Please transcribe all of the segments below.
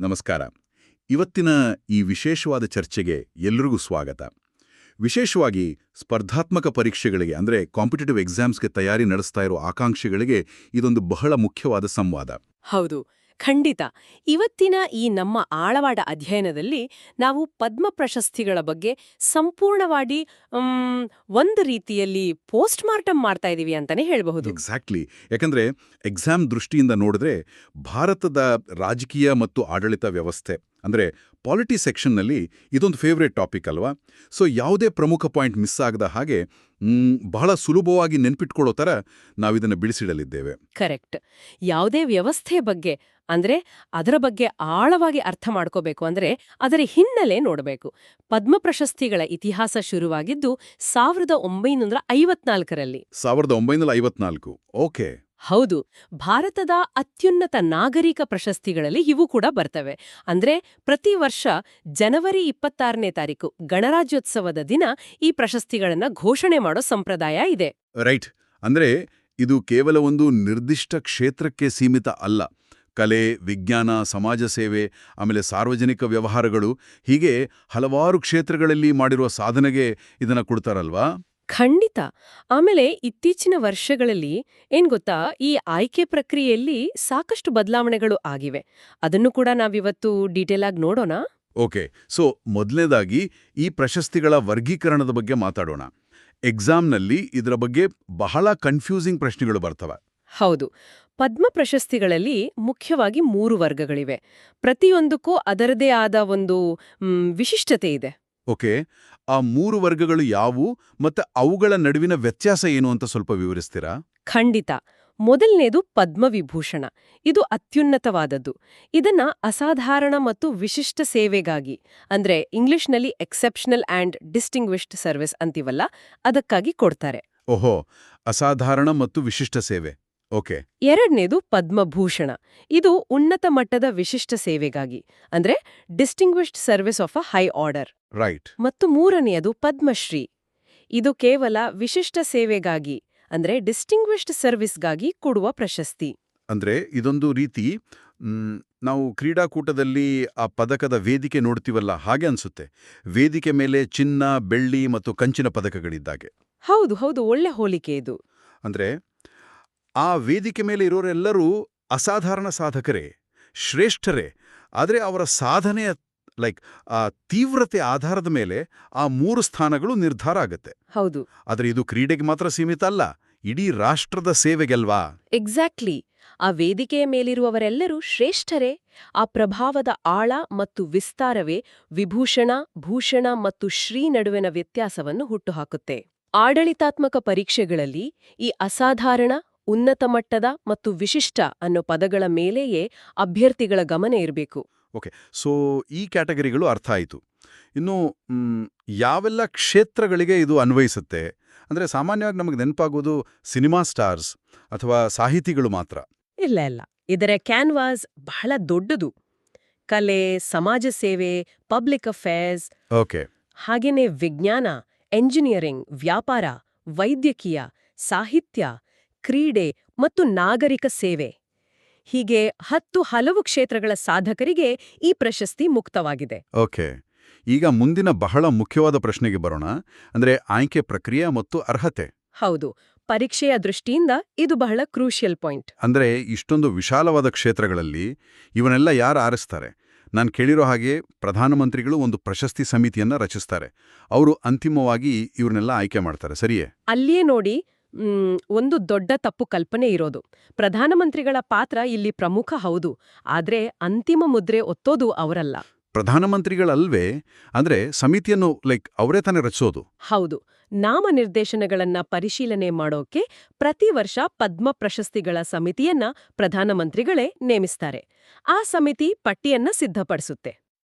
ನಮಸ್ಕಾರ. ಇವತ್ತಿನ ಈ ವಿಶೇಷವಾದ ಚರ್ಚೆಗೆ ಎಲ್ರಿಗೂ ಸ್ವಾಗತ. ವಿಶೇಷವಾಗಿ ಸ್ಪರ್ಧಾತ್ಮಕ ಪರೀಕ್ಷೆಗಳಿಗೆ ಅಂದರೆ ಕಾಂಪಿಟೇಟಿವ್ ಎಕ್ಸಾಮ್ಸ್ಗೆ ತಯಾರಿ ನಡೆಸ್ತಾ ಇರೋ ಆಕಾಂಕ್ಷಿಗಳಿಗೆ ಇದೊಂದು ಬಹಳ ಮುಖ್ಯವಾದ ಸಂವಾದ. ಹೌದು, ಖಂಡಿತ. ಇವತ್ತಿನ ಈ ನಮ್ಮ ಆಳವಾದ ಅಧ್ಯಯನದಲ್ಲಿ ನಾವು ಪದ್ಮ ಪ್ರಶಸ್ತಿಗಳ ಬಗ್ಗೆ ಸಂಪೂರ್ಣವಾಗಿ ಒಂದು ರೀತಿಯಲ್ಲಿ ಪೋಸ್ಟ್ ಮಾರ್ಟಮ್ ಮಾಡ್ತಾ ಇದೀವಿ ಅಂತಾನೆ ಹೇಳಬಹುದು. ಎಕ್ಸಾಕ್ಟ್ಲಿ. ಯಾಕಂದ್ರೆ ಎಕ್ಸಾಮ್ ದೃಷ್ಟಿಯಿಂದ ನೋಡಿದ್ರೆ ಭಾರತದ ರಾಜಕೀಯ ಮತ್ತು ಆಡಳಿತ ವ್ಯವಸ್ಥೆ ಅಂದ್ರೆ ಪಾಲಿಟಿ ಸೆಕ್ಷನ್ನಲ್ಲಿ ಇದೊಂದು ಫೇವ್ರೇಟ್ ಟಾಪಿಕ್ ಅಲ್ವಾ? ಸೊ ಯಾವುದೇ ಪ್ರಮುಖ ಪಾಯಿಂಟ್ ಮಿಸ್ ಆಗದ ಹಾಗೆ ಬಹಳ ಸುಲಭವಾಗಿ ನೆನ್ಪಿಟ್ಕೊಳ್ಳೋ ಥರ ನಾವಿದನ್ನು ಬಿಡಿಸಿಡಲಿದ್ದೇವೆ. ಕರೆಕ್ಟ್. ಯಾವುದೇ ವ್ಯವಸ್ಥೆಯ ಬಗ್ಗೆ ಅಂದ್ರೆ ಅದರ ಬಗ್ಗೆ ಆಳವಾಗಿ ಅರ್ಥ ಮಾಡ್ಕೋಬೇಕು ಅಂದ್ರೆ ಅದರ ಹಿನ್ನೆಲೆ ನೋಡಬೇಕು. ಪದ್ಮ ಪ್ರಶಸ್ತಿಗಳ ಇತಿಹಾಸ ಶುರುವಾಗಿದ್ದು 1954ರಲ್ಲಿ. 1954. ಓಕೆ. ಹೌದು, ಭಾರತದ ಅತ್ಯುನ್ನತ ನಾಗರಿಕ ಪ್ರಶಸ್ತಿಗಳಲ್ಲಿ ಇವು ಕೂಡ ಬರ್ತವೆ. ಅಂದ್ರೆ ಪ್ರತಿ ವರ್ಷ ಜನವರಿ 26ನೇ ತಾರೀಕು ಗಣರಾಜ್ಯೋತ್ಸವದ ದಿನ ಈ ಪ್ರಶಸ್ತಿಗಳನ್ನ ಘೋಷಣೆ ಮಾಡೋ ಸಂಪ್ರದಾಯ ಇದೆ. ರೈಟ್. ಅಂದ್ರೆ ಇದು ಕೇವಲ ಒಂದು ನಿರ್ದಿಷ್ಟ ಕ್ಷೇತ್ರಕ್ಕೆ ಸೀಮಿತ ಅಲ್ಲ. ಕಲೆ, ವಿಜ್ಞಾನ, ಸಮಾಜ ಸೇವೆ, ಆಮೇಲೆ ಸಾರ್ವಜನಿಕ ವ್ಯವಹಾರಗಳು, ಹೀಗೆ ಹಲವಾರು ಕ್ಷೇತ್ರಗಳಲ್ಲಿ ಮಾಡಿರುವ ಸಾಧನೆಗೆ ಇದನ್ನ ಕೊಡ್ತಾರಲ್ವಾ? ಖಂಡಿತ. ಆಮೇಲೆ ಇತ್ತೀಚಿನ ವರ್ಷಗಳಲ್ಲಿ ಏನ್ ಗೊತ್ತಾ, ಈ ಆಯ್ಕೆ ಪ್ರಕ್ರಿಯೆಯಲ್ಲಿ ಸಾಕಷ್ಟು ಬದಲಾವಣೆಗಳು ಆಗಿವೆ. ಅದನ್ನು ಕೂಡ ನಾವಿವತ್ತು ಡೀಟೇಲ್ ಆಗಿ ನೋಡೋಣ. ಓಕೆ. ಸೊ ಮೊದಲನೇದಾಗಿ ಈ ಪ್ರಶಸ್ತಿಗಳ ವರ್ಗೀಕರಣದ ಬಗ್ಗೆ ಮಾತಾಡೋಣ. ಎಕ್ಸಾಮ್ನಲ್ಲಿ ಇದರ ಬಗ್ಗೆ ಬಹಳ ಕನ್ಫ್ಯೂಸಿಂಗ್ ಪ್ರಶ್ನೆಗಳು ಬರ್ತವೆ. ಹೌದು. ಪದ್ಮ ಪ್ರಶಸ್ತಿಗಳಲ್ಲಿ ಮುಖ್ಯವಾಗಿ 3 ವರ್ಗಗಳಿವೆ. ಪ್ರತಿಯೊಂದಕ್ಕೂ ಅದರದೇ ಆದ ಒಂದು ವಿಶಿಷ್ಟತೆ ಇದೆ. ಓಕೆ. ಆ 3 ವರ್ಗಗಳು ಯಾವುವು ಮತ್ತೆ ಅವುಗಳ ನಡುವಿನ ವ್ಯತ್ಯಾಸ ಏನು ಅಂತ ಸ್ವಲ್ಪ ವಿವರಿಸ್ತೀರಾ? ಖಂಡಿತ. ಮೊದಲನೇದು ಪದ್ಮವಿಭೂಷಣ. ಇದು ಅತ್ಯುನ್ನತವಾದದ್ದು. ಇದನ್ನ ಅಸಾಧಾರಣ ಮತ್ತು ವಿಶಿಷ್ಟ ಸೇವೆಗಾಗಿ, ಅಂದ್ರೆ ಇಂಗ್ಲಿಷ್ನಲ್ಲಿ ಎಕ್ಸೆಪ್ಷನಲ್ ಆ್ಯಂಡ್ ಡಿಸ್ಟಿಂಗ್ವಿಶ್ಡ್ ಸರ್ವಿಸ್ ಅಂತೀವಲ್ಲ, ಅದಕ್ಕಾಗಿ ಕೊಡ್ತಾರೆ. ಓಹೋ, ಅಸಾಧಾರಣ ಮತ್ತು ವಿಶಿಷ್ಟ ಸೇವೆ. ಓಕೆ. ಎರಡನೇದು ಪದ್ಮಭೂಷಣ. ಇದು ಉನ್ನತ ಮಟ್ಟದ ವಿಶಿಷ್ಟ ಸೇವೆಗಾಗಿ, ಅಂದ್ರೆ distinguished service of a high order. Right. ಮತ್ತು ಮೂರನೆಯದು ಪದ್ಮಶ್ರೀ. ಇದು ಕೇವಲ ವಿಶಿಷ್ಟ ಸೇವೆಗಾಗಿ, ಅಂದ್ರೆ ಡಿಸ್ಟಿಂಗ್ವಿಶ್ಡ್ ಸರ್ವಿಸ್ಗಾಗಿ ಕೊಡುವ ಪ್ರಶಸ್ತಿ. ಅಂದ್ರೆ ಇದೊಂದು ರೀತಿ ನಾವು ಕ್ರೀಡಾಕೂಟದಲ್ಲಿ ಆ ಪದಕದ ವೇದಿಕೆ ನೋಡ್ತೀವಲ್ಲ, ಹಾಗೆ ಅನ್ಸುತ್ತೆ. ವೇದಿಕೆ ಮೇಲೆ ಚಿನ್ನ, ಬೆಳ್ಳಿ ಮತ್ತು ಕಂಚಿನ ಪದಕಗಳಿದ್ದಾಗೆ. ಹೌದು ಹೌದು, ಒಳ್ಳೆ ಹೋಲಿಕೆ ಇದು. ಅಂದ್ರೆ ಆ ವೇದಿಕೆ ಮೇಲೆ ಇರೋರೆಲ್ಲರೂ ಅಸಾಧಾರಣ ಸಾಧಕರೇ, ಶ್ರೇಷ್ಠರೇ. ಆದರೆ ಅವರ ಸಾಧನೆಯ ಆ ತೀವ್ರತೆ ಆಧಾರದ ಮೇಲೆ ಆ 3 ಸ್ಥಾನಗಳು ನಿರ್ಧಾರ ಆಗತ್ತೆ. ಹೌದು. ಆದರೆ ಇದು ಕ್ರೀಡೆಗೆ ಮಾತ್ರ ಸೀಮಿತ ಅಲ್ಲ, ಇಡೀ ರಾಷ್ಟ್ರದ ಸೇವೆಗೆಲ್ವಾ? ಎಕ್ಸಾಕ್ಟ್ಲಿ. ಆ ವೇದಿಕೆಯ ಮೇಲಿರುವವರೆಲ್ಲರೂ ಶ್ರೇಷ್ಠರೇ. ಆ ಪ್ರಭಾವದ ಆಳ ಮತ್ತು ವಿಸ್ತಾರವೇ ವಿಭೂಷಣ, ಭೂಷಣ ಮತ್ತು ಶ್ರೀ ನಡುವಿನ ವ್ಯತ್ಯಾಸವನ್ನು ಹುಟ್ಟುಹಾಕುತ್ತೆ. ಆಡಳಿತಾತ್ಮಕ ಪರೀಕ್ಷೆಗಳಲ್ಲಿ ಈ ಅಸಾಧಾರಣ, ಉನ್ನತ ಮಟ್ಟದ ಮತ್ತು ವಿಶಿಷ್ಟ ಅನ್ನೋ ಪದಗಳ ಮೇಲೆಯೇ ಅಭ್ಯರ್ಥಿಗಳ ಗಮನ ಇರಬೇಕು. ಓಕೆ. ಸೊ ಈ ಕ್ಯಾಟಗರಿಗಳು ಅರ್ಥ ಆಯಿತು. ಇನ್ನು ಯಾವೆಲ್ಲ ಕ್ಷೇತ್ರಗಳಿಗೆ ಇದು ಅನ್ವಯಿಸುತ್ತೆ? ಅಂದರೆ ಸಾಮಾನ್ಯವಾಗಿ ನಮಗೆ ನೆನಪಾಗೋದು ಸಿನಿಮಾ ಸ್ಟಾರ್ಸ್ ಅಥವಾ ಸಾಹಿತಿಗಳು ಮಾತ್ರ. ಇಲ್ಲ ಇಲ್ಲ, ಇದರ ಕ್ಯಾನ್ವಾಸ್ ಬಹಳ ದೊಡ್ಡದು. ಕಲೆ, ಸಮಾಜ ಸೇವೆ, ಪಬ್ಲಿಕ್ ಅಫೇರ್ಸ್, ಓಕೆ, ಹಾಗೇನೆ ವಿಜ್ಞಾನ, ಎಂಜಿನಿಯರಿಂಗ್, ವ್ಯಾಪಾರ, ವೈದ್ಯಕೀಯ, ಸಾಹಿತ್ಯ, ಕ್ರೀಡೆ ಮತ್ತು ನಾಗರಿಕ ಸೇವೆ, ಹೀಗೆ 10 ಹಲವು ಕ್ಷೇತ್ರಗಳ ಸಾಧಕರಿಗೆ ಈ ಪ್ರಶಸ್ತಿ ಮುಕ್ತವಾಗಿದೆ. ಓಕೆ. ಈಗ ಮುಂದಿನ ಬಹಳ ಮುಖ್ಯವಾದ ಪ್ರಶ್ನೆಗೆ ಬರೋಣ. ಅಂದ್ರೆ ಆಯ್ಕೆ ಪ್ರಕ್ರಿಯೆ ಮತ್ತು ಅರ್ಹತೆ. ಹೌದು, ಪರೀಕ್ಷೆಯ ದೃಷ್ಟಿಯಿಂದ ಇದು ಬಹಳ ಕ್ರೂಷಿಯಲ್ ಪಾಯಿಂಟ್. ಅಂದ್ರೆ ಇಷ್ಟೊಂದು ವಿಶಾಲವಾದ ಕ್ಷೇತ್ರಗಳಲ್ಲಿ ಇವನ್ನೆಲ್ಲ ಯಾರು ಆರಿಸ್ತಾರೆ? ನಾನು ಕೇಳಿರೋ ಹಾಗೆ ಪ್ರಧಾನಮಂತ್ರಿಗಳು ಒಂದು ಪ್ರಶಸ್ತಿ ಸಮಿತಿಯನ್ನ ರಚಿಸ್ತಾರೆ. ಅವರು ಅಂತಿಮವಾಗಿ ಇವ್ರನ್ನೆಲ್ಲ ಆಯ್ಕೆ ಮಾಡ್ತಾರೆ, ಸರಿಯೇ? ಅಲ್ಲಿಯೇ ನೋಡಿ ಒಂದು ದೊಡ್ಡ ತಪ್ಪು ಕಲ್ಪನೆ ಇರೋದು. ಪ್ರಧಾನಮಂತ್ರಿಗಳ ಪಾತ್ರ ಇಲ್ಲಿ ಪ್ರಮುಖ, ಹೌದು, ಆದ್ರೆ ಅಂತಿಮ ಮುದ್ರೆ ಒತ್ತೋದು ಅವರಲ್ಲ. ಪ್ರಧಾನಮಂತ್ರಿಗಳಲ್ವೇ? ಅಂದ್ರೆ ಸಮಿತಿಯನ್ನು ಅವರೇ ತಾನೇ ರಚಿಸೋದು? ಹೌದು. ನಾಮನಿರ್ದೇಶನಗಳನ್ನ ಪರಿಶೀಲನೆ ಮಾಡೋಕೆ ಪ್ರತಿ ವರ್ಷ ಪದ್ಮ ಪ್ರಶಸ್ತಿಗಳ ಸಮಿತಿಯನ್ನ ಪ್ರಧಾನಮಂತ್ರಿಗಳೇ ನೇಮಿಸ್ತಾರೆ. ಆ ಸಮಿತಿ ಪಟ್ಟಿಯನ್ನ ಸಿದ್ಧಪಡಿಸುತ್ತೆ.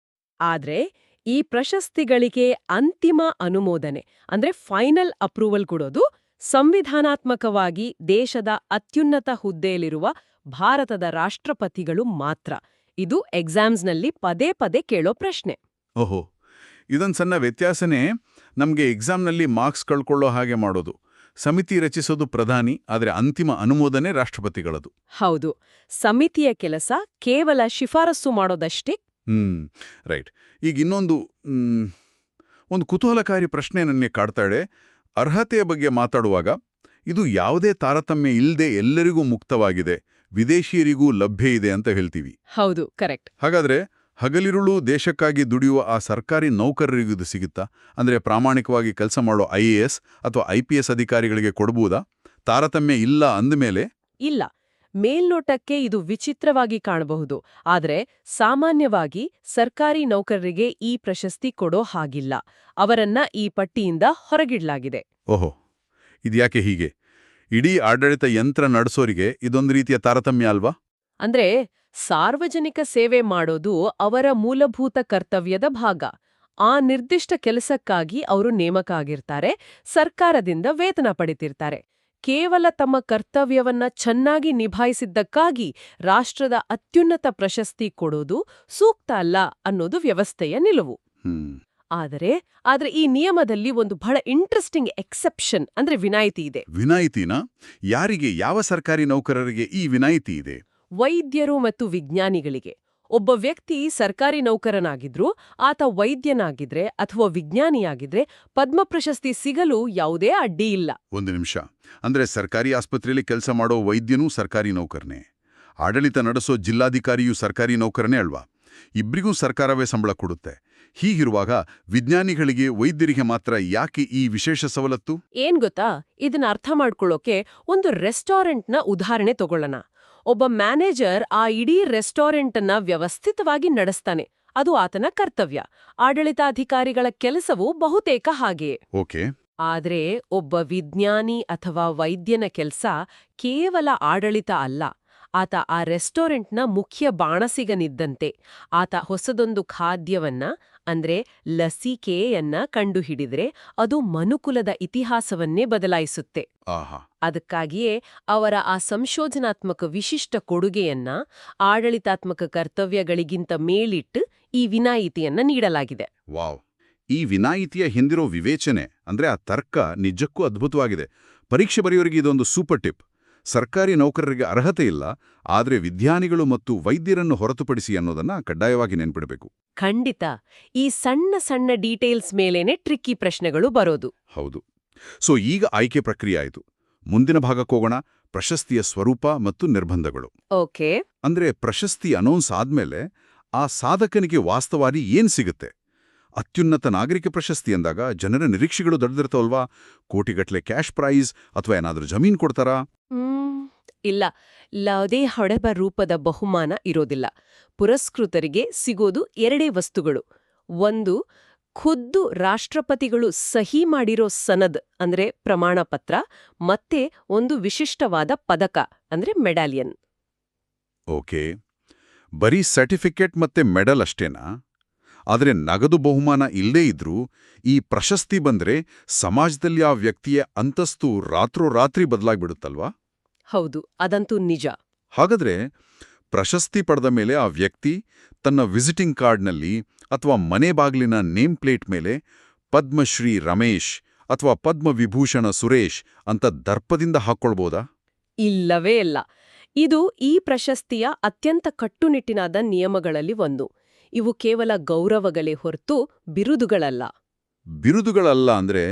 ಆದ್ರೆ ಈ ಪ್ರಶಸ್ತಿಗಳಿಗೆ ಅಂತಿಮ ಅನುಮೋದನೆ ಅಂದ್ರೆ ಫೈನಲ್ ಅಪ್ರೂವಲ್ ಕೊಡೋದು ಸಂವಿಧಾನಾತ್ಮಕವಾಗಿ ದೇಶದ ಅತ್ಯುನ್ನತ ಹುದ್ದೆಯಲ್ಲಿರುವ ಭಾರತದ ರಾಷ್ಟ್ರಪತಿಗಳು ಮಾತ್ರ. ಇದು ಎಕ್ಸಾಮ್ಸ್ನಲ್ಲಿ ಪದೇ ಪದೇ ಕೇಳೋ ಪ್ರಶ್ನೆ. ಓಹೋ, ಇದೊಂದು ಸಣ್ಣ ವ್ಯತ್ಯಾಸನೇ ನಮಗೆ ಎಕ್ಸಾಮ್ನಲ್ಲಿ ಮಾರ್ಕ್ಸ್ ಕಳ್ಕೊಳ್ಳೋ ಹಾಗೆ ಮಾಡೋದು. ಸಮಿತಿ ರಚಿಸೋದು ಪ್ರಧಾನಿ, ಆದರೆ ಅಂತಿಮ ಅನುಮೋದನೆ ರಾಷ್ಟ್ರಪತಿಗಳದು. ಹೌದು, ಸಮಿತಿಯ ಕೆಲಸ ಕೇವಲ ಶಿಫಾರಸು ಮಾಡೋದಷ್ಟೇ. ರೈಟ್. ಈಗ ಒಂದು ಕುತೂಹಲಕಾರಿ ಪ್ರಶ್ನೆ ನನಗೆ ಕಾಡ್ತಾಳೆ. ಅರ್ಹತೆಯ ಬಗ್ಗೆ ಮಾತಾಡುವಾಗ ಇದು ಯಾವುದೇ ತಾರತಮ್ಯ ಇಲ್ಲದೆ ಎಲ್ಲರಿಗೂ ಮುಕ್ತವಾಗಿದೆ, ವಿದೇಶಿಯರಿಗೂ ಲಭ್ಯ ಇದೆ ಅಂತ ಹೇಳ್ತೀವಿ. ಹೌದು, ಕರೆಕ್ಟ್. ಹಾಗಾದ್ರೆ ಹಗಲಿರುಳು ದೇಶಕ್ಕಾಗಿ ದುಡಿಯುವ ಆ ಸರ್ಕಾರಿ ನೌಕರರಿಗೂ ಇದು ಸಿಗುತ್ತಾ? ಅಂದ್ರೆ ಪ್ರಾಮಾಣಿಕವಾಗಿ ಕೆಲಸ ಮಾಡೋ IAS ಅಥವಾ IPS ಅಧಿಕಾರಿಗಳಿಗೆ ಕೊಡಬಹುದಾ? ತಾರತಮ್ಯ ಇಲ್ಲ ಅಂದಮೇಲೆ? ಇಲ್ಲ. ಮೇಲ್ನೋಟಕ್ಕೆ ಇದು ವಿಚಿತ್ರವಾಗಿ ಕಾಣಬಹುದು, ಆದರೆ ಸಾಮಾನ್ಯವಾಗಿ ಸರ್ಕಾರಿ ನೌಕರರಿಗೆ ಈ ಪ್ರಶಸ್ತಿ ಕೊಡೋ ಹಾಗಿಲ್ಲ. ಅವರನ್ನ ಈ ಪಟ್ಟಿಯಿಂದ ಹೊರಗಿಡ್ಲಾಗಿದೆ. ಓಹೋ, ಇದ್ಯಾಕೆ ಹೀಗೆ? ಇಡೀ ಆಡಳಿತ ಯಂತ್ರ ನಡೆಸೋರಿಗೆ ಇದೊಂದು ರೀತಿಯ ತಾರತಮ್ಯ ಅಲ್ವಾ? ಅಂದ್ರೆ ಸಾರ್ವಜನಿಕ ಸೇವೆ ಮಾಡೋದು ಅವರ ಮೂಲಭೂತ ಕರ್ತವ್ಯದ ಭಾಗ. ಆ ನಿರ್ದಿಷ್ಟ ಕೆಲಸಕ್ಕಾಗಿ ಅವರು ನೇಮಕ ಆಗಿರ್ತಾರೆ, ಸರ್ಕಾರದಿಂದ ವೇತನ ಪಡಿತಿರ್ತಾರೆ. ಕೇವಲ ತಮ್ಮ ಕರ್ತವ್ಯವನ್ನ ಚೆನ್ನಾಗಿ ನಿಭಾಯಿಸಿದ್ದಕ್ಕಾಗಿ ರಾಷ್ಟ್ರದ ಅತ್ಯುನ್ನತ ಪ್ರಶಸ್ತಿ ಕೊಡೋದು ಸೂಕ್ತ ಅಲ್ಲ ಅನ್ನೋದು ವ್ಯವಸ್ಥೆಯ ನಿಲುವು. ಆದರೆ ಈ ನಿಯಮದಲ್ಲಿ ಒಂದು ಬಹಳ ಇಂಟ್ರೆಸ್ಟಿಂಗ್ ಎಕ್ಸೆಪ್ಷನ್, ಅಂದ್ರೆ ವಿನಾಯಿತಿ ಇದೆ. ವಿನಾಯಿತಿನಾ? ಯಾರಿಗೆ, ಯಾವ ಸರ್ಕಾರಿ ನೌಕರರಿಗೆ ಈ ವಿನಾಯಿತಿ ಇದೆ? ವೈದ್ಯರು ಮತ್ತು ವಿಜ್ಞಾನಿಗಳಿಗೆ. ಒಬ್ಬ ವ್ಯಕ್ತಿ ಸರ್ಕಾರಿ ನೌಕರನಾಗಿದ್ರು, ಆತ ವೈದ್ಯನಾಗಿದ್ರೆ ಅಥವಾ ವಿಜ್ಞಾನಿಯಾಗಿದ್ರೆ ಪದ್ಮ ಪ್ರಶಸ್ತಿ ಸಿಗಲು ಯಾವುದೇ ಅಡ್ಡಿ ಇಲ್ಲ. ಒಂದು ನಿಮಿಷ. ಅಂದ್ರೆ ಸರ್ಕಾರಿ ಆಸ್ಪತ್ರೆಯಲ್ಲಿ ಕೆಲಸ ಮಾಡೋ ವೈದ್ಯನೂ ಸರ್ಕಾರಿ ನೌಕರನೇ, ಆಡಳಿತ ನಡೆಸೋ ಜಿಲ್ಲಾಧಿಕಾರಿಯೂ ಸರ್ಕಾರಿ ನೌಕರನೇ ಅಲ್ವಾ? ಇಬ್ರಿಗೂ ಸರ್ಕಾರವೇ ಸಂಬಳ ಕೊಡುತ್ತೆ. ಹೀಗಿರುವಾಗ ವಿಜ್ಞಾನಿಗಳಿಗೆ, ವೈದ್ಯರಿಗೆ ಮಾತ್ರ ಯಾಕೆ ಈ ವಿಶೇಷ ಸವಲತ್ತು? ಏನ್ ಗೊತ್ತಾ, ಇದನ್ನ ಅರ್ಥ ಮಾಡ್ಕೊಳ್ಳೋಕೆ ಒಂದು ರೆಸ್ಟೋರೆಂಟ್ನ ಉದಾಹರಣೆ ತಗೊಳ್ಳೋಣ. ಒಬ್ಬ ಮ್ಯಾನೇಜರ್ ಆ ಇಡೀ ರೆಸ್ಟೋರೆಂಟನ್ನ ವ್ಯವಸ್ಥಿತವಾಗಿ ನಡೆಸ್ತಾನೆ, ಅದು ಆತನ ಕರ್ತವ್ಯ. ಆಡಳಿತಾಧಿಕಾರಿಗಳ ಕೆಲಸವೂ ಬಹುತೇಕ ಹಾಗೆಯೇ. ಓಕೆ. ಆದ್ರೆ ಒಬ್ಬ ವಿಜ್ಞಾನಿ ಅಥವಾ ವೈದ್ಯನ ಕೆಲಸ ಕೇವಲ ಆಡಳಿತ ಅಲ್ಲ. ಆತ ಆ ರೆಸ್ಟೋರೆಂಟ್ನ ಮುಖ್ಯ ಬಾಣಸಿಗನಿದ್ದಂತೆ. ಆತ ಹೊಸದೊಂದು ಖಾದ್ಯವನ್ನ, ಅಂದ್ರೆ ಲಸಿಕೆಯನ್ನ ಕಂಡುಹಿಡಿದ್ರೆ ಅದು ಮನುಕುಲದ ಇತಿಹಾಸವನ್ನೇ ಬದಲಾಯಿಸುತ್ತೆ. ಅದಕ್ಕಾಗಿಯೇ ಅವರ ಆ ಸಂಶೋಧನಾತ್ಮಕ ವಿಶಿಷ್ಟ ಕೊಡುಗೆಯನ್ನ ಆಡಳಿತಾತ್ಮಕ ಕರ್ತವ್ಯಗಳಿಗಿಂತ ಮೇಲಿಟ್ಟು ಈ ವಿನಾಯಿತಿಯನ್ನ ನೀಡಲಾಗಿದೆ. ವಾವ್! ಈ ವಿನಾಯಿತಿಯ ಹಿಂದಿರೋ ವಿವೇಚನೆ, ಅಂದ್ರೆ ಆ ತರ್ಕ ನಿಜಕ್ಕೂ ಅದ್ಭುತವಾಗಿದೆ. ಪರೀಕ್ಷೆ ಬರೆಯೋರಿಗೆ ಇದೊಂದು ಸೂಪರ್ ಟಿಪ್. ಸರ್ಕಾರಿ ನೌಕರರಿಗೆ ಅರ್ಹತೆ ಇಲ್ಲ, ಆದರೆ ವಿಜ್ಞಾನಿಗಳು ಮತ್ತು ವೈದ್ಯರನ್ನು ಹೊರತುಪಡಿಸಿ ಅನ್ನೋದನ್ನ ಕಡ್ಡಾಯವಾಗಿ ನೆನ್ಪಿಡಬೇಕು. ಖಂಡಿತ. ಈ ಸಣ್ಣ ಸಣ್ಣ ಡೀಟೇಲ್ಸ್ ಮೇಲೇನೆ ಟ್ರಿಕ್ಕಿ ಪ್ರಶ್ನೆಗಳು ಬರೋದು. ಹೌದು. ಸೊ ಈಗ ಆಯ್ಕೆ ಪ್ರಕ್ರಿಯೆ ಆಯಿತು. ಮುಂದಿನ ಭಾಗಕ್ಕೆ ಹೋಗೋಣ. ಪ್ರಶಸ್ತಿಯ ಸ್ವರೂಪ ಮತ್ತು ನಿರ್ಬಂಧಗಳು. ಓಕೆ. ಅಂದ್ರೆ ಪ್ರಶಸ್ತಿ ಅನೌನ್ಸ್ ಆದ್ಮೇಲೆ ಆ ಸಾಧಕನಿಗೆ ವಾಸ್ತವಾರಿ ಏನ್ ಸಿಗುತ್ತೆ? ಅತ್ಯುನ್ನತ ನಾಗರಿಕ ಪ್ರಶಸ್ತಿ ಎಂದಾಗ ಜನರ ನಿರೀಕ್ಷೆಗಳು ದೊಡ್ಡದಿರ್ತಾವಲ್ವಾ? ಕೋಟಿಗಟ್ಲೆ ಕ್ಯಾಶ್ ಪ್ರೈಸ್ ಅಥವಾ ಏನಾದ್ರೂ ಜಮೀನ್ ಕೊಡ್ತಾರಾ? ಇಲ್ಲ, ಯಾವುದೇ ಹೊಡೆಬ ರೂಪದ ಬಹುಮಾನ ಇರೋದಿಲ್ಲ. ಪುರಸ್ಕೃತರಿಗೆ ಸಿಗೋದು ಎರಡೇ ವಸ್ತುಗಳು. ಒಂದು, ಖುದ್ದು ರಾಷ್ಟ್ರಪತಿಗಳು ಸಹಿ ಮಾಡಿರೋ ಸನದ್ ಅಂದ್ರೆ ಪ್ರಮಾಣ ಪತ್ರ, ಮತ್ತೆ ಒಂದು ವಿಶಿಷ್ಟವಾದ ಪದಕ ಅಂದ್ರೆ ಮೆಡಾಲಿಯನ್. ಓಕೆ. ಬರೀ ಸರ್ಟಿಫಿಕೇಟ್ ಮತ್ತೆ ಮೆಡಲ್ ಅಷ್ಟೇನಾ? ಆದರೆ ನಗದು ಬಹುಮಾನ ಇಲ್ಲದೇ ಇದ್ರೂ ಈ ಪ್ರಶಸ್ತಿ ಬಂದ್ರೆ ಸಮಾಜದಲ್ಲಿ ಆ ವ್ಯಕ್ತಿಯ ಅಂತಸ್ತು ರಾತ್ರೋರಾತ್ರಿ ಬದಲಾಗ್ಬಿಡುತ್ತಲ್ವಾ? ಹೌದು, ಅದಂತೂ ನಿಜ. ಹಾಗಾದ್ರೆ ಪ್ರಶಸ್ತಿ ಪಡೆದ ಮೇಲೆ ಆ ವ್ಯಕ್ತಿ ತನ್ನ ವಿಸಿಟಿಂಗ್ ಕಾರ್ಡ್ನಲ್ಲಿ ಅಥವಾ ಮನೆ ಬಾಗಿಲಿನ ನೇಮ್ ಪ್ಲೇಟ್ ಮೇಲೆ ಪದ್ಮಶ್ರೀ ರಮೇಶ್ ಅಥವಾ ಪದ್ಮವಿಭೂಷಣ ಸುರೇಶ್ ಅಂತ ದರ್ಪದಿಂದ ಹಾಕ್ಕೊಳ್ಬೋದಾ? ಇಲ್ಲವೇ ಇಲ್ಲ. ಇದು ಈ ಪ್ರಶಸ್ತಿಯ ಅತ್ಯಂತ ಕಟ್ಟುನಿಟ್ಟಿನಾದ ನಿಯಮಗಳಲ್ಲಿ ಒಂದು. ಇವು ಕೇವಲ ಗೌರವಗಳೇ ಹೊರತು ಬಿರುದುಗಳಲ್ಲ. ಬಿರುದುಗಳಲ್ಲ ಅಂದ್ರೆ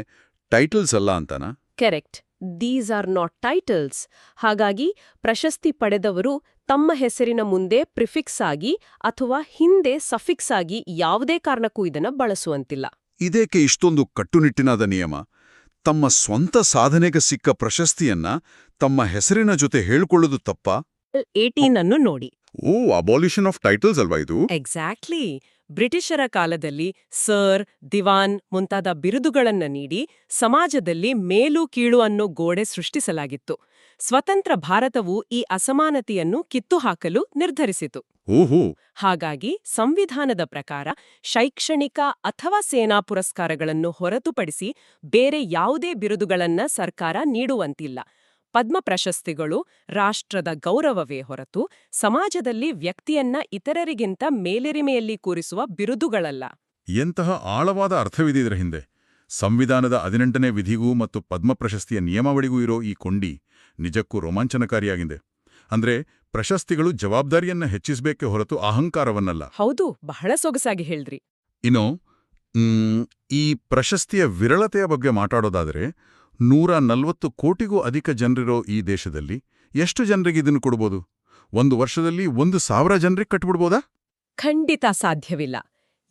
ಟೈಟಲ್ಸ್ ಅಲ್ಲ ಅಂತನಾ? Correct. These are not titles. ಹಾಗಾಗಿ ಪ್ರಶಸ್ತಿ ಪಡೆದವರು ತಮ್ಮ ಹೆಸರಿನ ಮುಂದೆ ಪ್ರಿಫಿಕ್ಸ್ ಆಗಿ ಅಥವಾ ಹಿಂದೆ ಸಫಿಕ್ಸ್ ಆಗಿ ಯಾವುದೇ ಕಾರಣಕ್ಕೂ ಇದನ್ನ ಬಳಸುವಂತಿಲ್ಲ. ಇದೇಕೆ ಇಷ್ಟೊಂದು ಕಟ್ಟುನಿಟ್ಟಿನಾದ ನಿಯಮ? ತಮ್ಮ ಸ್ವಂತ ಸಾಧನೆಗೆ ಸಿಕ್ಕ ಪ್ರಶಸ್ತಿಯನ್ನ ತಮ್ಮ ಹೆಸರಿನ ಜೊತೆ ಹೇಳ್ಕೊಳ್ಳೋದು ತಪ್ಪಾ? 18 ಅನ್ನು ನೋಡಿ. ಓ, ಅಬಾಲಿಷನ್ ಆಫ್ ಟೈಟಲ್ಸ್ ಅಲ್ವಾ ಇದು? ಎಕ್ಸಾಕ್ಟ್ಲಿ. ಬ್ರಿಟಿಷರ ಕಾಲದಲ್ಲಿ ಸರ್, ದಿವಾನ್ ಮುಂತಾದ ಬಿರುದುಗಳನ್ನ ನೀಡಿ ಸಮಾಜದಲ್ಲಿ ಮೇಲು ಕೀಳು ಅನ್ನೋ ಗೋಡೆ ಸೃಷ್ಟಿಸಲಾಗಿತ್ತು. ಸ್ವತಂತ್ರ ಭಾರತವು ಈ ಅಸಮಾನತೆಯನ್ನು ಕಿತ್ತುಹಾಕಲು ನಿರ್ಧರಿಸಿತು. ಓಹೋ. ಹಾಗಾಗಿ ಸಂವಿಧಾನದ ಪ್ರಕಾರ ಶೈಕ್ಷಣಿಕ ಅಥವಾ ಸೇನಾ ಪುರಸ್ಕಾರಗಳನ್ನು ಹೊರತುಪಡಿಸಿ ಬೇರೆ ಯಾವುದೇ ಬಿರುದುಗಳನ್ನ ಸರ್ಕಾರ ನೀಡುವಂತಿಲ್ಲ. ಪದ್ಮ ಪ್ರಶಸ್ತಿಗಳು ರಾಷ್ಟ್ರದ ಗೌರವವೇ ಹೊರತು ಸಮಾಜದಲ್ಲಿ ವ್ಯಕ್ತಿಯನ್ನ ಇತರರಿಗಿಂತ ಮೇಲೆರಿಮೆಯಲ್ಲಿ ಕೂರಿಸುವ ಬಿರುದುಗಳಲ್ಲ. ಎಂತಹ ಆಳವಾದ ಅರ್ಥವಿದೆ ಇದರ ಹಿಂದೆ. ಸಂವಿಧಾನದ 18ನೇ ವಿಧಿಗೂ ಮತ್ತು ಪದ್ಮ ಪ್ರಶಸ್ತಿಯ ನಿಯಮಾವಳಿಗೂ ಇರೋ ಈ ಕೊಂಡಿ ನಿಜಕ್ಕೂ ರೋಮಾಂಚನಕಾರಿಯಾಗಿದೆ. ಅಂದ್ರೆ ಪ್ರಶಸ್ತಿಗಳು ಜವಾಬ್ದಾರಿಯನ್ನ ಹೆಚ್ಚಿಸಬೇಕೆ ಹೊರತು ಅಹಂಕಾರವನ್ನಲ್ಲ. ಹೌದು, ಬಹಳ ಸೊಗಸಾಗಿ ಹೇಳ್ದ್ರಿ. ಇನ್ನು ಈ ಪ್ರಶಸ್ತಿಯ ವಿರಳತೆಯ ಬಗ್ಗೆ ಮಾತಾಡೋದಾದರೆ 140 ಕೋಟಿಗೂ ಅಧಿಕ ಜನರಿರೋ ಈ ದೇಶದಲ್ಲಿ ಎಷ್ಟು ಜನರಿಗೆ ಇದನ್ನು ಕೊಡ್ಬೋದು? ಒಂದು ವರ್ಷದಲ್ಲಿ 1,000 ಜನರಿಗೆ ಕಟ್ಬಿಡ್ಬೋದಾ? ಖಂಡಿತ ಸಾಧ್ಯವಿಲ್ಲ.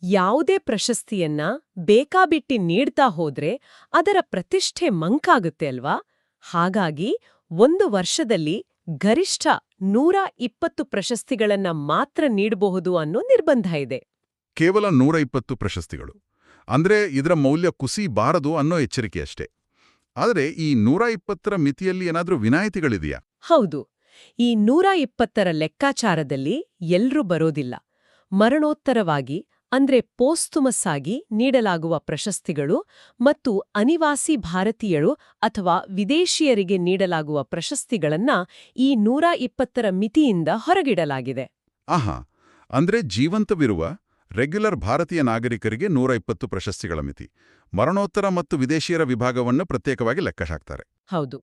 ಯಾವುದೇ ಪ್ರಶಸ್ತಿಯನ್ನ ಬೇಕಾಬಿಟ್ಟಿ ನೀಡ್ತಾ ಹೋದ್ರೆ ಅದರ ಪ್ರತಿಷ್ಠೆ ಮಂಕಾಗುತ್ತೆ ಅಲ್ವಾ? ಹಾಗಾಗಿ ಒಂದು ವರ್ಷದಲ್ಲಿ ಗರಿಷ್ಠ 120 ಪ್ರಶಸ್ತಿಗಳನ್ನ ಮಾತ್ರ ನೀಡಬಹುದು ಅನ್ನೋ ನಿರ್ಬಂಧ ಇದೆ. ಕೇವಲ 120 ಪ್ರಶಸ್ತಿಗಳು ಅಂದ್ರೆ ಇದರ ಮೌಲ್ಯ ಕುಸಿಬಾರದು ಅನ್ನೋ ಎಚ್ಚರಿಕೆಯಷ್ಟೇ. ಆದರೆ ಈ 120ರ ಮಿತಿಯಲ್ಲಿ ಏನಾದ್ರೂ ವಿನಾಯಿತಿಗಳಿದೆಯಾ? ಹೌದು, ಈ 120ರ ಲೆಕ್ಕಾಚಾರದಲ್ಲಿ ಎಲ್ರೂ ಬರೋದಿಲ್ಲ. ಮರಣೋತ್ತರವಾಗಿ ಅಂದ್ರೆ ಪೋಸ್ತುಮಸ್ ಆಗಿ ನೀಡಲಾಗುವ ಪ್ರಶಸ್ತಿಗಳು ಮತ್ತು ಅನಿವಾಸಿ ಭಾರತೀಯರು ಅಥವಾ ವಿದೇಶಿಯರಿಗೆ ನೀಡಲಾಗುವ ಪ್ರಶಸ್ತಿಗಳನ್ನ ಈ 120ರ ಮಿತಿಯಿಂದ ಹೊರಗಿಡಲಾಗಿದೆ. ಆಹಾ, ಅಂದ್ರೆ ಜೀವಂತವಿರುವ ರೆಗ್ಯುಲರ್ ಭಾರತೀಯ ನಾಗರಿಕರಿಗೆ 120 ಪ್ರಶಸ್ತಿಗಳ ಮಿತಿ, ಮರಣೋತ್ತರ ಮತ್ತು ವಿದೇಶಿಯರ ವಿಭಾಗವನ್ನು ಪ್ರತ್ಯೇಕವಾಗಿ ಲೆಕ್ಕ ಹಾಕ್ತಾರೆ. ಹೌದು,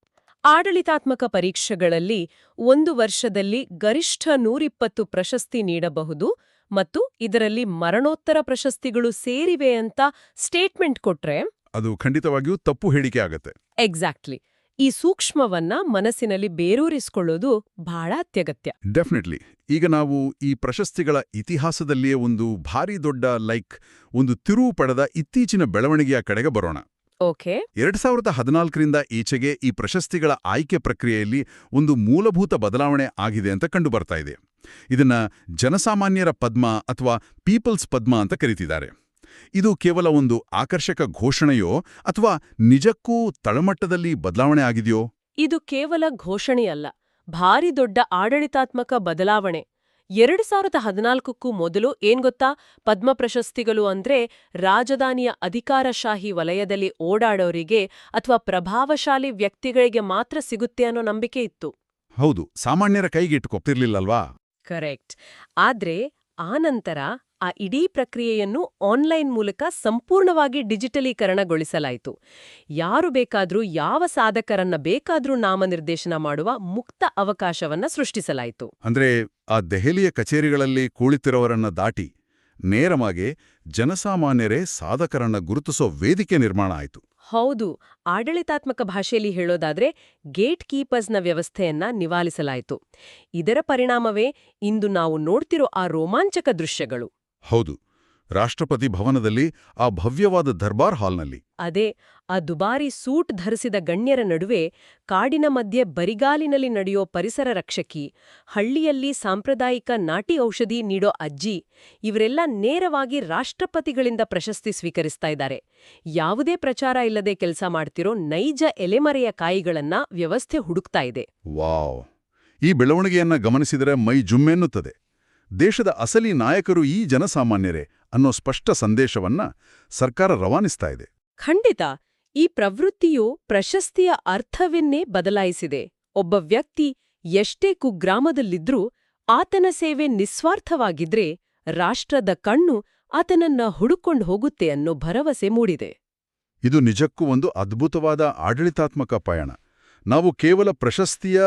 ಆಡಳಿತಾತ್ಮಕ ಪರೀಕ್ಷೆಗಳಲ್ಲಿ ಒಂದು ವರ್ಷದಲ್ಲಿ ಗರಿಷ್ಠ 120 ಪ್ರಶಸ್ತಿ ನೀಡಬಹುದು ಮತ್ತು ಇದರಲ್ಲಿ ಮರಣೋತ್ತರ ಪ್ರಶಸ್ತಿಗಳು ಸೇರಿವೆ ಅಂತ ಸ್ಟೇಟ್ಮೆಂಟ್ ಕೊಟ್ರೆ ಅದು ಖಂಡಿತವಾಗಿಯೂ ತಪ್ಪು ಹೇಳಿಕೆ ಆಗತ್ತೆ. ಎಕ್ಸಾಕ್ಟ್ಲಿ. ಈ ಸೂಕ್ಷ್ಮವನ್ನ ಮನಸ್ಸಿನಲ್ಲಿ ಬೇರೂರಿಸಿಕೊಳ್ಳೋದು ಬಹಳ ಅತ್ಯಗತ್ಯ. ಡೆಫಿನೆಟ್ಲಿ. ಈಗ ನಾವು ಈ ಪ್ರಶಸ್ತಿಗಳ ಇತಿಹಾಸದಲ್ಲಿಯೇ ಒಂದು ಭಾರಿ ದೊಡ್ಡ ಒಂದು ತಿರುವು ಪಡೆದ ಇತ್ತೀಚಿನ ಬೆಳವಣಿಗೆಯ ಕಡೆಗೆ ಬರೋಣ. ಓಕೆ. 2014ರಿಂದ ಈಚೆಗೆ ಈ ಪ್ರಶಸ್ತಿಗಳ ಆಯ್ಕೆ ಪ್ರಕ್ರಿಯೆಯಲ್ಲಿ ಒಂದು ಮೂಲಭೂತ ಬದಲಾವಣೆ ಆಗಿದೆ ಅಂತ ಕಂಡುಬರ್ತಾ ಇದೆ. ಇದನ್ನ ಜನಸಾಮಾನ್ಯರ ಪದ್ಮ ಅಥವಾ ಪೀಪಲ್ಸ್ ಪದ್ಮ ಅಂತ ಕರೀತಿದ್ದಾರೆ. ಇದು ಕೇವಲ ಒಂದು ಆಕರ್ಷಕ ಘೋಷಣೆಯೋ ಅಥವಾ ನಿಜಕ್ಕೂ ತಳಮಟ್ಟದಲ್ಲಿ ಬದಲಾವಣೆ ಆಗಿದೆಯೋ? ಇದು ಕೇವಲ ಘೋಷಣೆಯಲ್ಲ, ಭಾರಿ ದೊಡ್ಡ ಆಡಳಿತಾತ್ಮಕ ಬದಲಾವಣೆ. 2014ಕ್ಕೂ ಮೊದಲು ಏನ್ಗೊತ್ತಾ, ಪದ್ಮ ಪ್ರಶಸ್ತಿಗಳು ಅಂದ್ರೆ ರಾಜಧಾನಿಯ ಅಧಿಕಾರಶಾಹಿ ವಲಯದಲ್ಲಿ ಓಡಾಡೋರಿಗೆ ಅಥವಾ ಪ್ರಭಾವಶಾಲಿ ವ್ಯಕ್ತಿಗಳಿಗೆ ಮಾತ್ರ ಸಿಗುತ್ತೆ ಅನ್ನೋ ನಂಬಿಕೆ ಇತ್ತು. ಹೌದು, ಸಾಮಾನ್ಯರ ಕೈಗೆ ಇಟ್ಕೊಪ್ತಿರ್ಲಿಲ್ಲಲ್ವಾ? ಕರೆಕ್ಟ್. ಆದ್ರೆ ಆನಂತರ ಆ ಇಡೀ ಪ್ರಕ್ರಿಯೆಯನ್ನು ಆನ್ಲೈನ್ ಮೂಲಕ ಸಂಪೂರ್ಣವಾಗಿ ಡಿಜಿಟಲೀಕರಣಗೊಳಿಸಲಾಯಿತು. ಯಾರು ಬೇಕಾದ್ರೂ ಯಾವ ಸಾಧಕರನ್ನ ಬೇಕಾದ್ರೂ ನಾಮನಿರ್ದೇಶನ ಮಾಡುವ ಮುಕ್ತ ಅವಕಾಶವನ್ನ ಸೃಷ್ಟಿಸಲಾಯಿತು. ಅಂದ್ರೆ ಆ ದೆಹಲಿಯ ಕಚೇರಿಗಳಲ್ಲಿ ಕುಳಿತಿರೋರನ್ನ ದಾಟಿ ನೇರವಾಗಿ ಜನಸಾಮಾನ್ಯರೇ ಸಾಧಕರನ್ನ ಗುರುತಿಸೋ ವೇದಿಕೆ ನಿರ್ಮಾಣ ಆಯಿತು. ಹೌದು, ಆಡಳಿತಾತ್ಮಕ ಭಾಷೆಯಲ್ಲಿ ಹೇಳೋದಾದ್ರೆ ಗೇಟ್ ಕೀಪರ್ಸ್ನ ವ್ಯವಸ್ಥೆಯನ್ನ ನಿವಾರಿಸಲಾಯಿತು. ಇದರ ಪರಿಣಾಮವೇ ಇಂದು ನಾವು ನೋಡ್ತಿರೋ ಆ ರೋಮಾಂಚಕ ದೃಶ್ಯಗಳು. ಹೌದು, ರಾಷ್ಟ್ರಪತಿ ಭವನದಲ್ಲಿ ಆ ಭವ್ಯವಾದ ದರ್ಬಾರ್ ಹಾಲ್ನಲ್ಲಿ ಅದೇ ಆ ದುಬಾರಿ ಸೂಟ್ ಧರಿಸಿದ ಗಣ್ಯರ ನಡುವೆ ಕಾಡಿನ ಮಧ್ಯೆ ಬರಿಗಾಲಿನಲ್ಲಿ ನಡೆಯೋ ಪರಿಸರ ರಕ್ಷಕಿ, ಹಳ್ಳಿಯಲ್ಲಿ ಸಾಂಪ್ರದಾಯಿಕ ನಾಟಿ ಔಷಧಿ ನೀಡೋ ಅಜ್ಜಿ, ಇವರೆಲ್ಲ ನೇರವಾಗಿ ರಾಷ್ಟ್ರಪತಿಗಳಿಂದ ಪ್ರಶಸ್ತಿ ಸ್ವೀಕರಿಸ್ತಾ ಇದ್ದಾರೆ. ಯಾವುದೇ ಪ್ರಚಾರ ಇಲ್ಲದೆ ಕೆಲಸ ಮಾಡ್ತಿರೋ ನೈಜ ಎಲೆಮರೆಯ ಕಾಯಿಗಳನ್ನ ವ್ಯವಸ್ಥೆ ಹುಡುಕ್ತಾ ಇದೆ. ವಾವ್! ಈ ಬೆಳವಣಿಗೆಯನ್ನ ಗಮನಿಸಿದರೆ ಮೈ ಜುಮ್ಮೆನ್ನುತ್ತದೆ. ದೇಶದ ಅಸಲಿ ನಾಯಕರು ಈ ಜನಸಾಮಾನ್ಯರೇ ಅನ್ನೋ ಸ್ಪಷ್ಟ ಸಂದೇಶವನ್ನ ಸರ್ಕಾರ ರವಾನಿಸ್ತಾ ಇದೆ. ಖಂಡಿತ. ಈ ಪ್ರವೃತ್ತಿಯು ಪ್ರಶಸ್ತಿಯ ಅರ್ಥವನ್ನೇ ಬದಲಾಯಿಸಿದೆ. ಒಬ್ಬ ವ್ಯಕ್ತಿ ಎಷ್ಟೇ ಕುಗ್ರಾಮದಲ್ಲಿದ್ರೂ ಆತನ ಸೇವೆ ನಿಸ್ವಾರ್ಥವಾಗಿದ್ರೆ ರಾಷ್ಟ್ರದ ಕಣ್ಣು ಆತನನ್ನ ಹುಡುಕೊಂಡು ಹೋಗುತ್ತೆ ಅನ್ನೋ ಭರವಸೆ ಮೂಡಿದೆ. ಇದು ನಿಜಕ್ಕೂ ಒಂದು ಅದ್ಭುತವಾದ ಆಡಳಿತಾತ್ಮಕ ಪಯಣ. ನಾವು ಕೇವಲ ಪ್ರಶಸ್ತಿಯ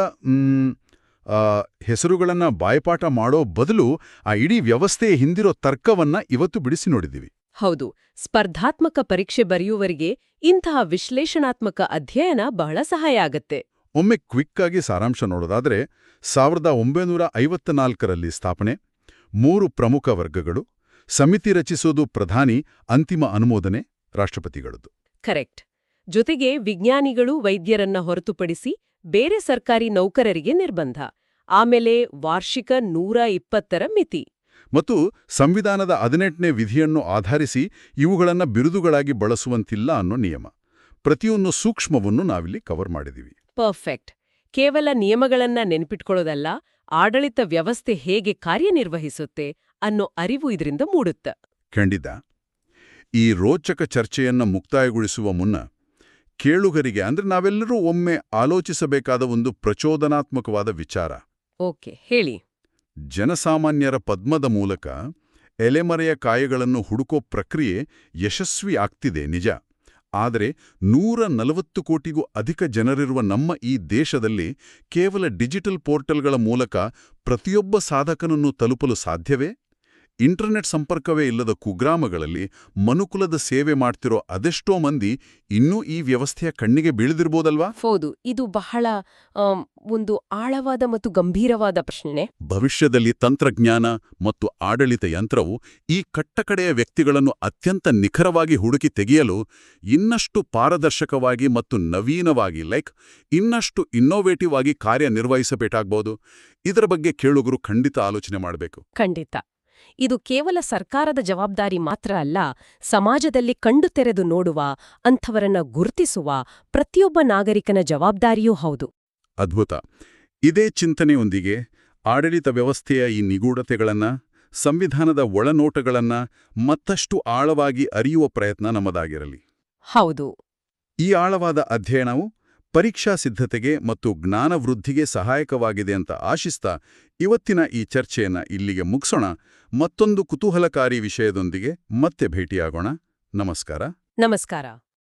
ಹೆಸರುಗಳನ್ನ ಬಾಯ್ಪಾಠ ಮಾಡೋ ಬದಲು ಆ ಇಡೀ ವ್ಯವಸ್ಥೆಯ ಹಿಂದಿರೋ ತರ್ಕವನ್ನ ಇವತ್ತು ಬಿಡಿಸಿ ನೋಡಿದ್ದೀವಿ. ಹೌದು, ಸ್ಪರ್ಧಾತ್ಮಕ ಪರೀಕ್ಷೆ ಬರೆಯುವವರಿಗೆ ಇಂತಹ ವಿಶ್ಲೇಷಣಾತ್ಮಕ ಅಧ್ಯಯನ ಬಹಳ ಸಹಾಯ ಆಗತ್ತೆ. ಒಮ್ಮೆ ಕ್ವಿಕ್ ಆಗಿ ಸಾರಾಂಶ ನೋಡೋದಾದ್ರೆ 1954ರಲ್ಲಿ ಸ್ಥಾಪನೆ, 3 ಪ್ರಮುಖ ವರ್ಗಗಳು, ಸಮಿತಿ ರಚಿಸೋದು ಪ್ರಧಾನಿ, ಅಂತಿಮ ಅನುಮೋದನೆ ರಾಷ್ಟ್ರಪತಿಗಳದ್ದು. ಕರೆಕ್ಟ್. ಜೊತೆಗೆ ವಿಜ್ಞಾನಿಗಳು, ವೈದ್ಯರನ್ನ ಹೊರತುಪಡಿಸಿ ಬೇರೆ ಸರ್ಕಾರಿ ನೌಕರರಿಗೆ ನಿರ್ಬಂಧ. ಆಮೇಲೆ ವಾರ್ಷಿಕ 120ರ ಮಿತಿ. ಮತ್ತು ಸಂವಿಧಾನದ 18ನೇ ವಿಧಿಯನ್ನು ಆಧರಿಸಿ ಇವುಗಳನ್ನ ಬಿರುದುಗಳಾಗಿ ಬಳಸುವಂತಿಲ್ಲ ಅನ್ನೋ ನಿಯಮ. ಪ್ರತಿಯೊಂದು ಸೂಕ್ಷ್ಮವನ್ನು ನಾವಿಲ್ಲಿ ಕವರ್ ಮಾಡಿದೀವಿ. ಪರ್ಫೆಕ್ಟ್. ಕೇವಲ ನಿಯಮಗಳನ್ನ ನೆನಪಿಟ್ಕೊಳ್ಳೋದಲ್ಲ, ಆಡಳಿತ ವ್ಯವಸ್ಥೆ ಹೇಗೆ ಕಾರ್ಯನಿರ್ವಹಿಸುತ್ತೆ ಅನ್ನೋ ಅರಿವು ಇದರಿಂದ ಮೂಡುತ್ತೆ. ಖಂಡಿತ. ಈ ರೋಚಕ ಚರ್ಚೆಯನ್ನ ಮುಕ್ತಾಯಗೊಳಿಸುವ ಮುನ್ನ ಕೇಳುಗರಿಗೆ ಅಂದ್ರೆ ನಾವೆಲ್ಲರೂ ಒಮ್ಮೆ ಆಲೋಚಿಸಬೇಕಾದ ಒಂದು ಪ್ರಚೋದನಾತ್ಮಕವಾದ ವಿಚಾರ. ಓಕೆ, ಹೇಳಿ. ಜನಸಾಮಾನ್ಯರ ಪದ್ಮದ ಮೂಲಕ ಎಲೆಮರೆಯ ಕಾಯಗಳನ್ನು ಹುಡುಕೋ ಪ್ರಕ್ರಿಯೆ ಯಶಸ್ವಿ ಆಗ್ತಿದೆ ನಿಜ. ಆದರೆ 140 ಕೋಟಿಗೂ ಅಧಿಕ ಜನರಿರುವ ನಮ್ಮ ಈ ದೇಶದಲ್ಲಿ ಕೇವಲ ಡಿಜಿಟಲ್ ಪೋರ್ಟಲ್ಗಳ ಮೂಲಕ ಪ್ರತಿಯೊಬ್ಬ ಸಾಧಕನನ್ನು ತಲುಪಲು ಸಾಧ್ಯವೇ? ಇಂಟರ್ನೆಟ್ ಸಂಪರ್ಕವೇ ಇಲ್ಲದ ಕುಗ್ರಾಮಗಳಲ್ಲಿ ಮನುಕುಲದ ಸೇವೆ ಮಾಡ್ತಿರೋ ಅದೆಷ್ಟೋ ಮಂದಿ ಇನ್ನೂ ಈ ವ್ಯವಸ್ಥೆಯ ಕಣ್ಣಿಗೆ ಬೀಳದಿರ್ಬೋದಲ್ವಾ? ಹೌದು, ಇದು ಬಹಳ ಒಂದು ಆಳವಾದ ಮತ್ತು ಗಂಭೀರವಾದ ಪ್ರಶ್ನೆ. ಭವಿಷ್ಯದಲ್ಲಿ ತಂತ್ರಜ್ಞಾನ ಮತ್ತು ಆಡಳಿತ ಯಂತ್ರವು ಈ ಕಟ್ಟಕಡೆಯ ವ್ಯಕ್ತಿಗಳನ್ನು ಅತ್ಯಂತ ನಿಖರವಾಗಿ ಹುಡುಕಿ ತೆಗೆಯಲು ಇನ್ನಷ್ಟು ಪಾರದರ್ಶಕವಾಗಿ ಮತ್ತು ನವೀನವಾಗಿ ಇನ್ನಷ್ಟು ಇನ್ನೋವೇಟಿವ್ ಆಗಿ ಕಾರ್ಯನಿರ್ವಹಿಸಬೇಕಾಗ್ಬೋದು. ಇದರ ಬಗ್ಗೆ ಕೇಳುಗರು ಖಂಡಿತ ಆಲೋಚನೆ ಮಾಡಬೇಕು. ಖಂಡಿತ. ಇದು ಕೇವಲ ಸರ್ಕಾರದ ಜವಾಬ್ದಾರಿ ಮಾತ್ರ ಅಲ್ಲ, ಸಮಾಜದಲ್ಲಿ ಕಣ್ಣು ತೆರೆದು ನೋಡುವ, ಅಂಥವರನ್ನ ಗುರುತಿಸುವ ಪ್ರತಿಯೊಬ್ಬ ನಾಗರಿಕನ ಜವಾಬ್ದಾರಿಯೂ ಹೌದು. ಅದ್ಭುತ. ಇದೇ ಚಿಂತನೆಯೊಂದಿಗೆ ಆಡಳಿತ ವ್ಯವಸ್ಥೆಯ ಈ ನಿಗೂಢತೆಗಳನ್ನ, ಸಂವಿಧಾನದ ಒಳನೋಟಗಳನ್ನ ಮತ್ತಷ್ಟು ಆಳವಾಗಿ ಅರಿಯುವ ಪ್ರಯತ್ನ ನಮ್ಮದಾಗಿರಲಿ. ಹೌದು. ಈ ಆಳವಾದ ಅಧ್ಯಯನವು ಪರೀಕ್ಷಾ ಸಿದ್ಧತೆಗೆ ಮತ್ತು ಜ್ಞಾನವೃದ್ಧಿಗೆ ಸಹಾಯಕವಾಗಿದೆ ಅಂತ ಆಶಿಸ್ತಾ ಇವತ್ತಿನ ಈ ಚರ್ಚೆಯನ್ನ ಇಲ್ಲಿಗೆ ಮುಗಿಸೋಣ. ಮತ್ತೊಂದು ಕುತೂಹಲಕಾರಿ ವಿಷಯದೊಂದಿಗೆ ಮತ್ತೆ ಭೇಟಿಯಾಗೋಣ. ನಮಸ್ಕಾರ. ನಮಸ್ಕಾರ.